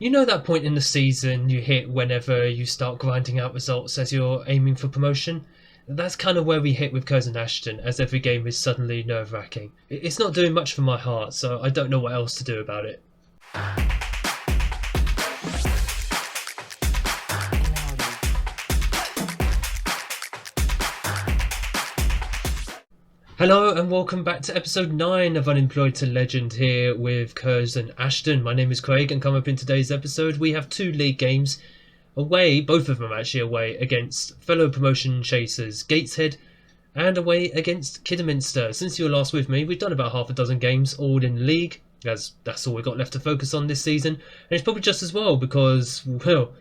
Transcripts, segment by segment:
You know that point in the season you hit whenever you start grinding out results as you're aiming for promotion? That's kind of where we hit with Curzon Ashton, as every game is suddenly nerve-wracking. It's not doing much for my heart, so I don't know what else to do about it. Hello and welcome back to episode 9 of Unemployed to Legend here with Curzon Ashton. My name is Craig, and coming up in today's episode we have two league games away, both of them actually away, against fellow promotion chasers Gateshead and away against Kidderminster. Since you were last with me, we've done about half a dozen games all in the league, as that's all we've got left to focus on this season, and it's probably just as well because, well,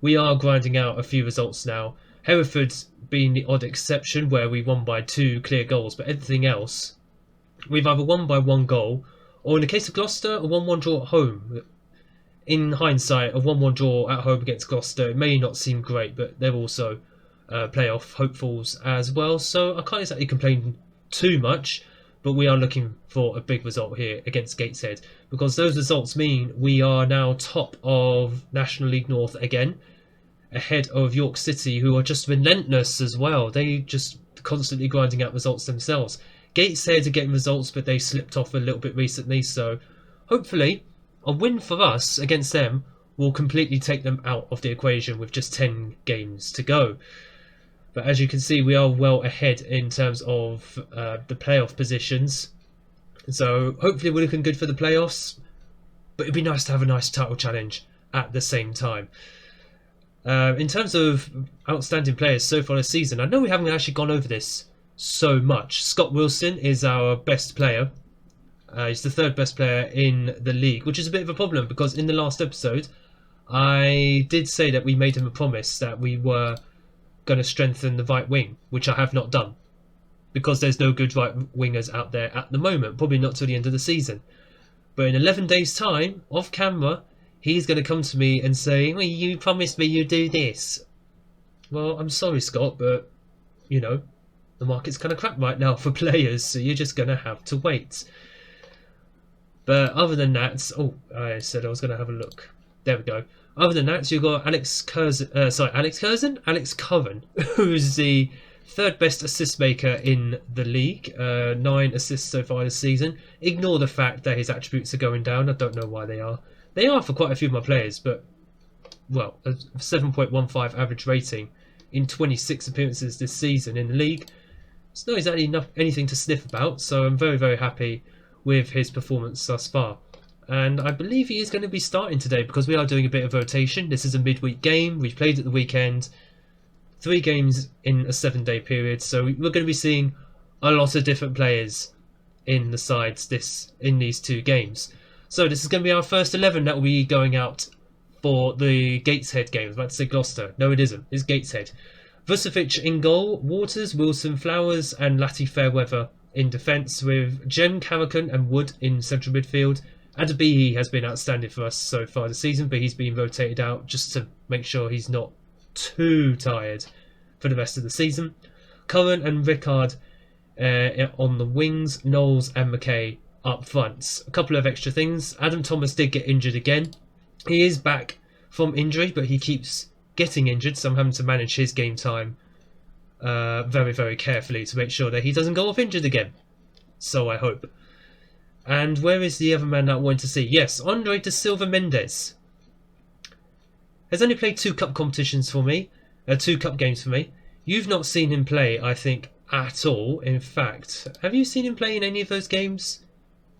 we are grinding out a few results now. Hereford's been the odd exception where we won by 2 clear goals, but everything else we've either won by 1 goal or, in the case of Gloucester, a 1-1 draw at home. In hindsight, a 1-1 draw at home against Gloucester, it may not seem great, but they're also playoff hopefuls as well, so I can't exactly complain too much. But we are looking for a big result here against Gateshead, because those results mean we are now top of National League North again, ahead of York City, who are just relentless as well. They just constantly grinding out results themselves. Gateshead are getting results, but they slipped off a little bit recently, so hopefully a win for us against them will completely take them out of the equation with just 10 games to go. But as you can see, we are well ahead in terms of the playoff positions, so hopefully we're looking good for the playoffs, but it'd be nice to have a nice title challenge at the same time. In terms of outstanding players so far this season, I know we haven't actually gone over this so much. Scott Wilson is our best player. He's the 3rd best player in the league, which is a bit of a problem because in the last episode I did say that we made him a promise that we were going to strengthen the right wing, which I have not done because there's no good right wingers out there at the moment, probably not till the end of the season. But in 11 days time, off camera, he's going to come to me and say, well, you promised me you'd do this. Well, I'm sorry, Scott, but, you know, the market's kind of crap right now for players, so you're just going to have to wait. But other than that, oh, I said I was going to have a look. There we go. Other than that, you've got Alex Curran, who's the 3rd best assist maker in the league. 9 assists so far this season. Ignore the fact that his attributes are going down. I don't know why they are. They are for quite a few of my players, but, well, a 7.15 average rating in 26 appearances this season in the league. It's not exactly anything to sniff about, so I'm very, very happy with his performance thus far. And I believe he is going to be starting today because we are doing a bit of rotation. This is a midweek game. We've played at the weekend. 3 games in a 7-day period, so we're going to be seeing a lot of different players in the sides in these 2 games. So this is going to be our first 11 that will be going out for the Gateshead game. I was about to say Gloucester. No, it isn't. It's Gateshead. Vucevic in goal, Waters, Wilson, Flowers and Latty Fairweather in defence, with Jem, Carrican and Wood in central midfield. Adabihi has been outstanding for us so far this season, but he's been rotated out just to make sure he's not too tired for the rest of the season. Curran and Rickard on the wings, Knowles and McKay up front. A couple of extra things. Adam Thomas did get injured again. He is back from injury, but he keeps getting injured, so I'm having to manage his game time very, very carefully to make sure that he doesn't go off injured again. So I hope. And where is the other man that I wanted to see? Yes, Andre da Silva Mendes has only played 2 cup competitions for me, 2 cup games for me. You've not seen him play, I think, at all. In fact, have you seen him play in any of those games?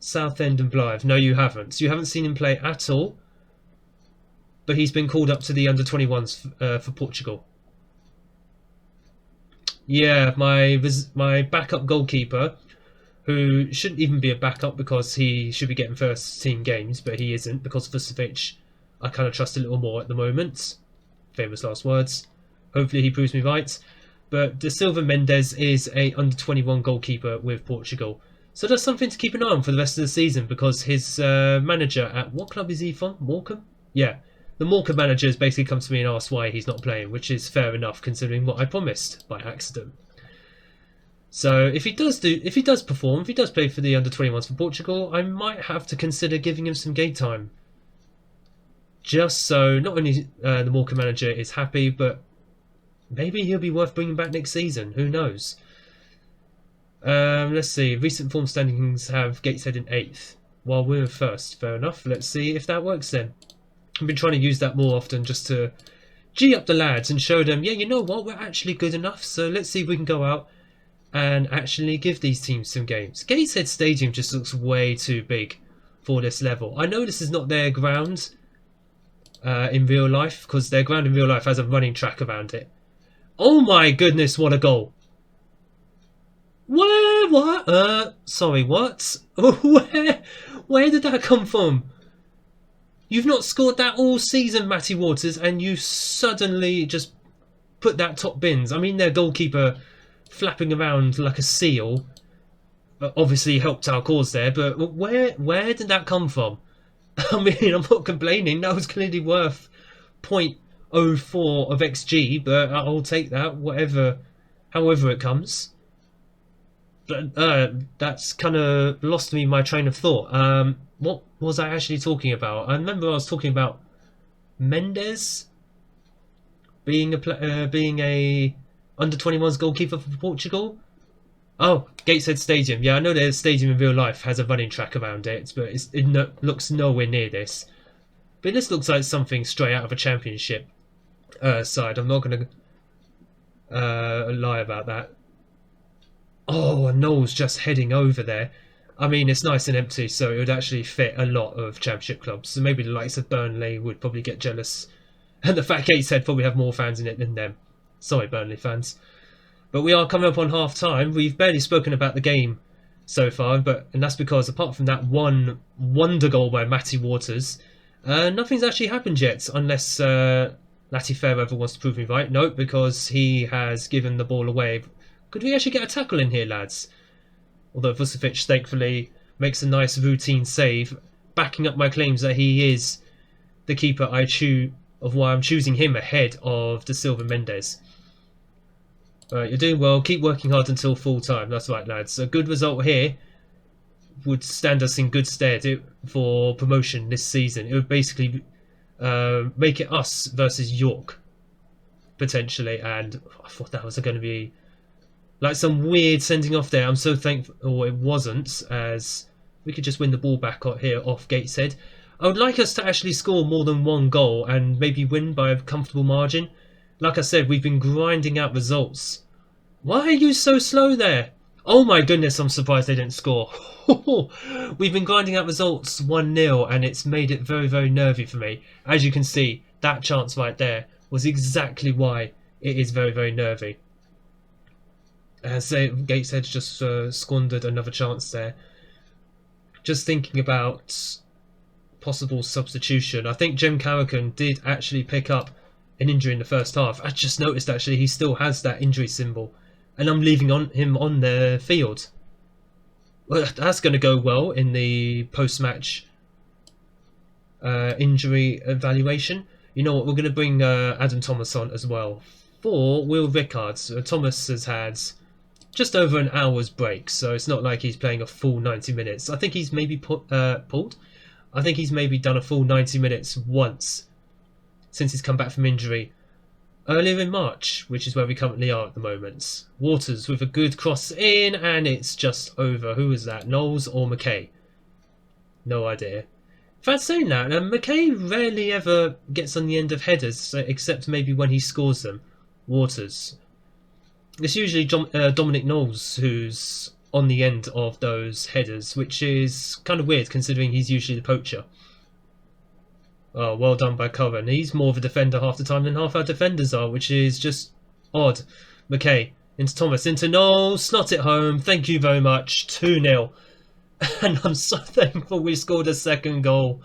Southend and Blythe. No, you haven't. You haven't seen him play at all. But he's been called up to the under-21s for Portugal. Yeah, my backup goalkeeper, who shouldn't even be a backup because he should be getting first team games, but he isn't because Vucevic I kind of trust a little more at the moment. Famous last words. Hopefully he proves me right. But Da Silva Mendes is a under-21 goalkeeper with Portugal. So that's something to keep an eye on for the rest of the season, because his manager at... What club is he from? Morecambe? Yeah. The Morecambe manager has basically come to me and asked why he's not playing, which is fair enough considering what I promised by accident. So if he does perform, if he does play for the under-21s for Portugal, I might have to consider giving him some game time. just so not only the Morecambe manager is happy, but maybe he'll be worth bringing back next season. Who knows? Let's see. Recent form standings have Gateshead in 8th, while we're in 1st. Fair enough. Let's see if that works then. I've been trying to use that more often just to G up the lads and show them, yeah, you know what, we're actually good enough. So let's see if we can go out and actually give these teams some games. Gateshead Stadium just looks way too big for this level. I know this is not their ground in real life, because their ground in real life has a running track around it. Oh my goodness, what a goal. What? Sorry, what? Where did that come from? You've not scored that all season, Matty Waters, and you suddenly just put that top bins. I mean, their goalkeeper flapping around like a seal obviously helped our cause there, but where did that come from? I mean, I'm not complaining. That was clearly worth 0.04 of XG, but I'll take that, however it comes. But that's kind of lost me my train of thought. What was I actually talking about? I remember I was talking about Mendes being a under-21s goalkeeper for Portugal. Oh, Gateshead Stadium. Yeah, I know their stadium in real life has a running track around it, but it looks nowhere near this. But this looks like something straight out of a championship side. I'm not going to lie about that. Oh, and Noel's just heading over there. I mean, it's nice and empty, so it would actually fit a lot of championship clubs. So maybe the likes of Burnley would probably get jealous. And the fact Gateshead probably have more fans in it than them. Sorry, Burnley fans. But we are coming up on half time. We've barely spoken about the game so far, and that's because apart from that one wonder goal by Matty Waters, nothing's actually happened yet, unless Latty Fairweather wants to prove me right. No, because he has given the ball away. Could we actually get a tackle in here, lads? Although Vucevic thankfully makes a nice routine save, backing up my claims that he is the keeper of why I'm choosing him ahead of Da Silva Mendes. Alright, you're doing well. Keep working hard until full time. That's right, lads. A good result here would stand us in good stead for promotion this season. It would basically make it us versus York, potentially. And I thought that was going to be like some weird sending off there. I'm so thankful it wasn't, as we could just win the ball back here off Gateshead. I would like us to actually score more than one goal and maybe win by a comfortable margin. Like I said, we've been grinding out results. Why are you so slow there? Oh my goodness, I'm surprised they didn't score. We've been grinding out results 1-0 and it's made it very, very nervy for me. As you can see, that chance right there was exactly why it is very, very nervy. Gateshead just squandered another chance there. Just thinking about possible substitution. I think Jem Carrican did actually pick up an injury in the first half. I just noticed actually he still has that injury symbol, and I'm leaving him on the field. Well, that's going to go well in the post-match injury evaluation. You know what? We're going to bring Adam Thomas on as well for Will Rickards. Thomas has had just over an hour's break, so it's not like he's playing a full 90 minutes. I think he's maybe pulled. I think he's maybe done a full 90 minutes once since he's come back from injury earlier in March, which is where we currently are at the moment. Waters with a good cross in, and it's just over. Who is that? Knowles or McKay? No idea. In fact, saying that, McKay rarely ever gets on the end of headers, except maybe when he scores them. Waters. It's usually Dominic Knowles who's on the end of those headers, which is kind of weird considering he's usually the poacher. Oh, well done by Curran. He's more of a defender half the time than half our defenders are, which is just odd. McKay into Thomas, into Knowles, slot it home. Thank you very much. 2-0. And I'm so thankful we scored a second goal.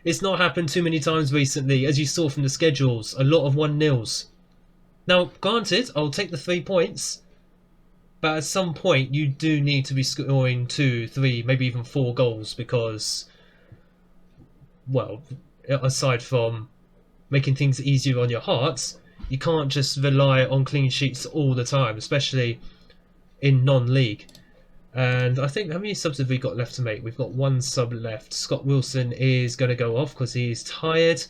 It's not happened too many times recently, as you saw from the schedules. A lot of 1-0s. Now, granted, I'll take the 3 points, but at some point you do need to be scoring 2, 3, maybe even 4 goals because, well, aside from making things easier on your hearts, you can't just rely on clean sheets all the time, especially in non-league. And I think, how many subs have we got left to make? We've got one sub left. Scott Wilson is going to go off because he's tired.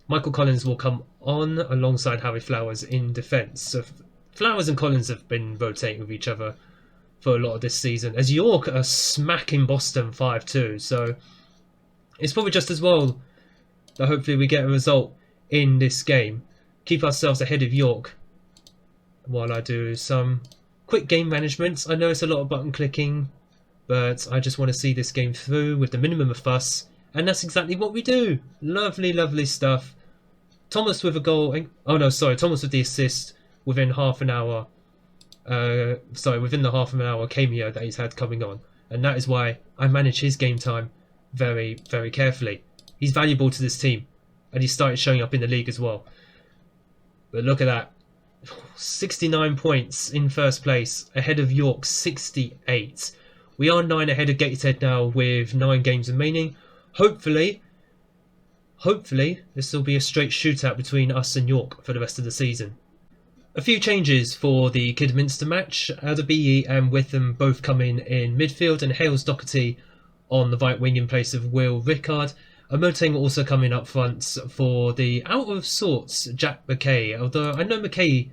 Michael Collins will come on alongside Harry Flowers in defence. So Flowers and Collins have been rotating with each other for a lot of this season, as York are smacking Boston 5-2. So it's probably just as well that hopefully we get a result in this game. Keep ourselves ahead of York while I do some quick game management. I know it's a lot of button clicking, but I just want to see this game through with the minimum of fuss, and that's exactly what we do. Lovely, lovely stuff. Thomas with a goal. Oh no, sorry, Thomas with the assist within half an hour. Within the half an hour cameo that he's had coming on, and that is why I manage his game time very, very carefully. He's valuable to this team, and he started showing up in the league as well. But look at that, 69 points in first place, ahead of York 68. We are 9 ahead of Gateshead now with 9 games remaining. Hopefully this will be a straight shootout between us and York for the rest of the season. A few changes for the Kidderminster match. Adebayi and Witham both come in midfield, and Hales Doherty on the right wing in place of Will Rickard. Omoteng also coming up front for the out of sorts Jack McKay. Although I know McKay,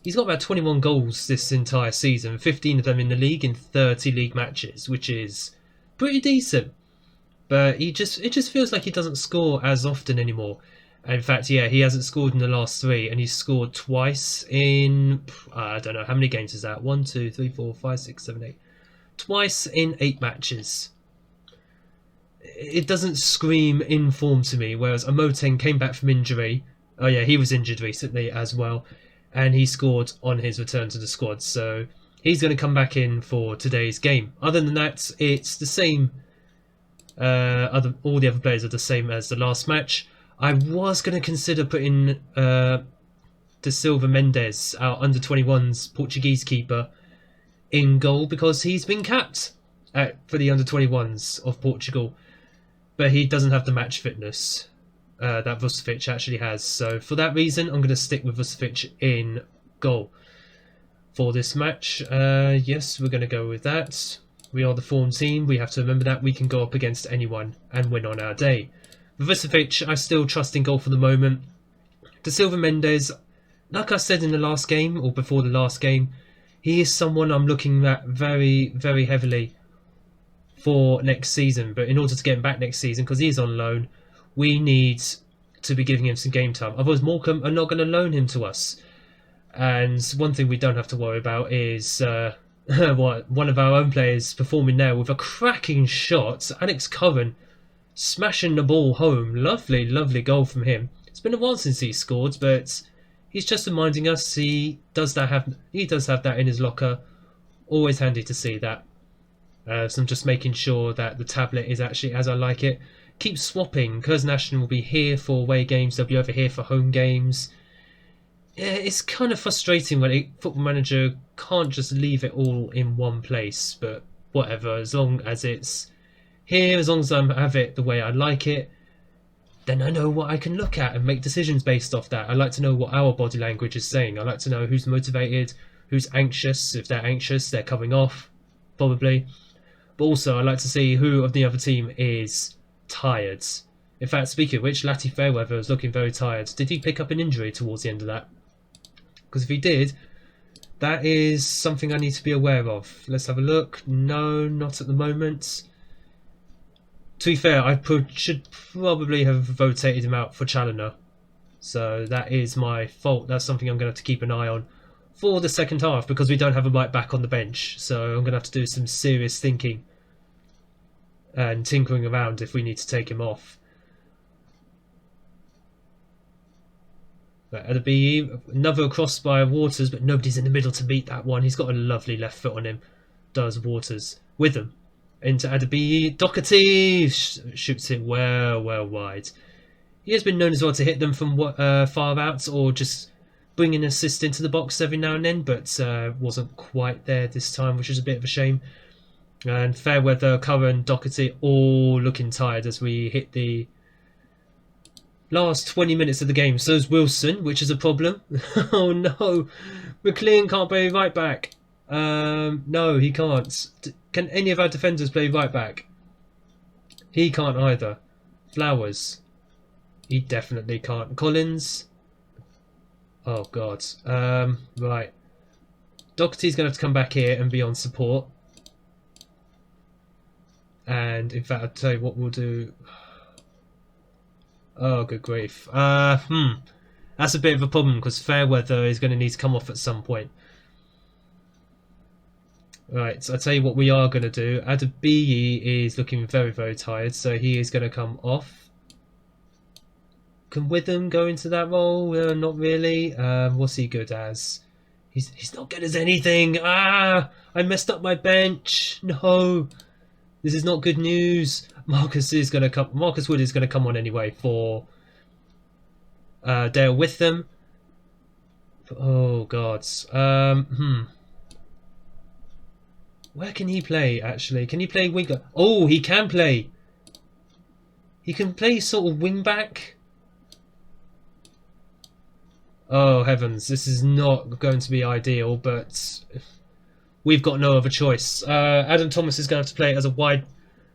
he's got about 21 goals this entire season, 15 of them in the league in 30 league matches, which is pretty decent. But it just feels like he doesn't score as often anymore. In fact, yeah, he hasn't scored in the last 3, and he's scored twice in, I don't know, how many games is that? 1, 2, 3, 4, 5, 6, 7, 8. Twice in 8 matches. It doesn't scream in form to me, whereas Omoteng came back from injury. Oh yeah, he was injured recently as well, and he scored on his return to the squad, so he's going to come back in for today's game. Other than that, it's the same. All the other players are the same as the last match. I was going to consider putting De Silva Mendes, our under-21s Portuguese keeper, in goal because he's been capped for the under-21s of Portugal, but he doesn't have the match fitness that Vucevic actually has. So for that reason, I'm going to stick with Vucevic in goal for this match. Yes, we're going to go with that. We are the form team. We have to remember that we can go up against anyone and win on our day. Vucevic, I still trust in goal for the moment. De Silva Mendes, like I said in the last game, or before the last game, he is someone I'm looking at very, very heavily for next season. But in order to get him back next season, because he's on loan, we need to be giving him some game time. Otherwise, Morecambe are not going to loan him to us. And one thing we don't have to worry about is one of our own players performing now with a cracking shot. Alex Curran smashing the ball home. Lovely, lovely goal from him. It's been a while since he scored, but he's just reminding us he does have that in his locker. Always handy to see that. So I'm just making sure that the tablet is actually as I like it. Keep swapping. Curzon Ashton will be here for away games. They'll be over here for home games. Yeah, it's kind of frustrating when a Football Manager can't just leave it all in one place. But whatever, as long as it's here, as long as I have it the way I like it, then I know what I can look at and make decisions based off that. I like to know what our body language is saying. I like to know who's motivated, who's anxious. If they're anxious, they're coming off, probably. But also, I like to see who of the other team is tired. In fact, speaking of which, Lati Fairweather is looking very tired. Did he pick up an injury towards the end of that? Because if he did, that is something I need to be aware of. Let's have a look. No, not at the moment. To be fair, I should probably have rotated him out for Challoner. So that is my fault. That's something I'm going to have to keep an eye on for the second half, because we don't have a right back on the bench. So I'm going to have to do some serious thinking and tinkering around if we need to take him off. But Adebayi, another cross by Waters, but nobody's in the middle to meet that one. He's got a lovely left foot on him, does Waters, with him. Into Adebayi, Doherty shoots it well wide. He has been known as well to hit them from far out, or just bring an assist into the box every now and then, but wasn't quite there this time, which is a bit of a shame. And Fairweather, Curran, Doherty all looking tired as we hit the last 20 minutes of the game. So's Wilson, which is a problem. Oh no, McLean can't play right back. No, he can't. Can any of our defenders play right back? He can't either. Flowers. He definitely can't. Collins. Oh God. Right. Doherty's going to have to come back here and be on support. And in fact, I'll tell you what we'll do. Oh, good grief. That's a bit of a problem because Fairweather is going to need to come off at some point. Right, so I'll tell you what we are going to do. Adebayi is looking very, very tired, so he is going to come off. Can Witham go into that role? Not really. What's he good as? He's not good as anything. I messed up my bench. No, this is not good news. Marcus Wood is going to come on anyway for Dale Witham. Oh God. Where can he play, actually? Can he play winger? Oh, he can play. He can play sort of wing back. Oh, heavens. This is not going to be ideal, but we've got no other choice. Adam Thomas is going to have to play as a wide,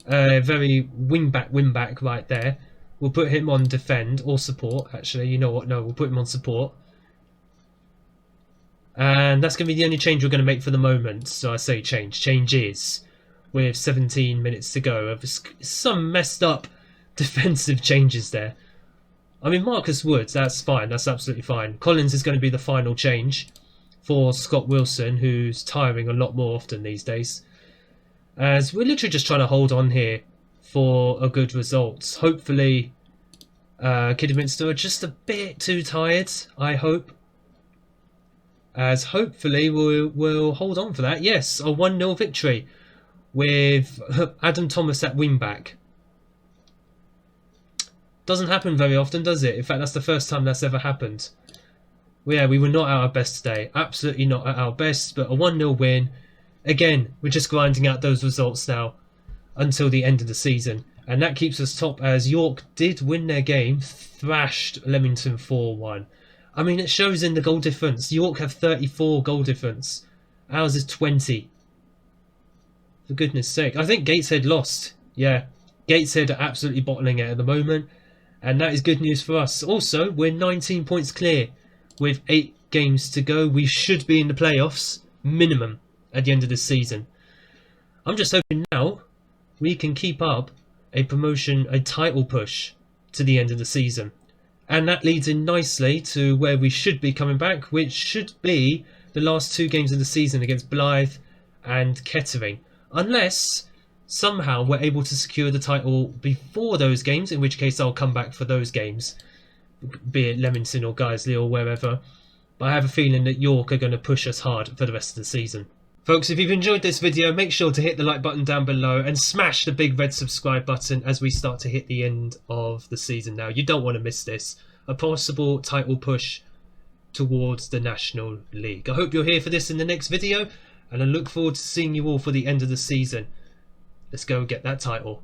very wing back right there. We'll put him on defend or support, actually. You know what? No, we'll put him on support. And that's going to be the only change we're going to make for the moment. So I say changes with 17 minutes to go. Some messed up defensive changes there. I mean, Marcus Woods, that's fine. That's absolutely fine. Collins is going to be the final change for Scott Wilson, who's tiring a lot more often these days. As we're literally just trying to hold on here for a good result. Hopefully, Kidderminster are just a bit too tired, I hope. As hopefully we'll hold on for that. Yes, a 1-0 victory with Adam Thomas at wing back. Doesn't happen very often, does it? In fact, that's the first time that's ever happened. Well, yeah, we were not at our best today. Absolutely not at our best, but a 1-0 win. Again, we're just grinding out those results now until the end of the season. And that keeps us top as York did win their game, thrashed Leamington 4-1. I mean, it shows in the goal difference. York have 34 goal difference. Ours is 20. For goodness sake. I think Gateshead lost. Yeah, Gateshead are absolutely bottling it at the moment. And that is good news for us. Also, we're 19 points clear with 8 games to go. We should be in the playoffs, minimum, at the end of this season. I'm just hoping now we can keep up a title push to the end of the season. And that leads in nicely to where we should be coming back, which should be the last 2 games of the season against Blythe and Kettering. Unless somehow we're able to secure the title before those games, in which case I'll come back for those games, be it Leamington or Guiseley or wherever. But I have a feeling that York are going to push us hard for the rest of the season. Folks, if you've enjoyed this video, make sure to hit the like button down below and smash the big red subscribe button as we start to hit the end of the season now. You don't want to miss this. A possible title push towards the National League. I hope you're here for this in the next video, and I look forward to seeing you all for the end of the season. Let's go get that title.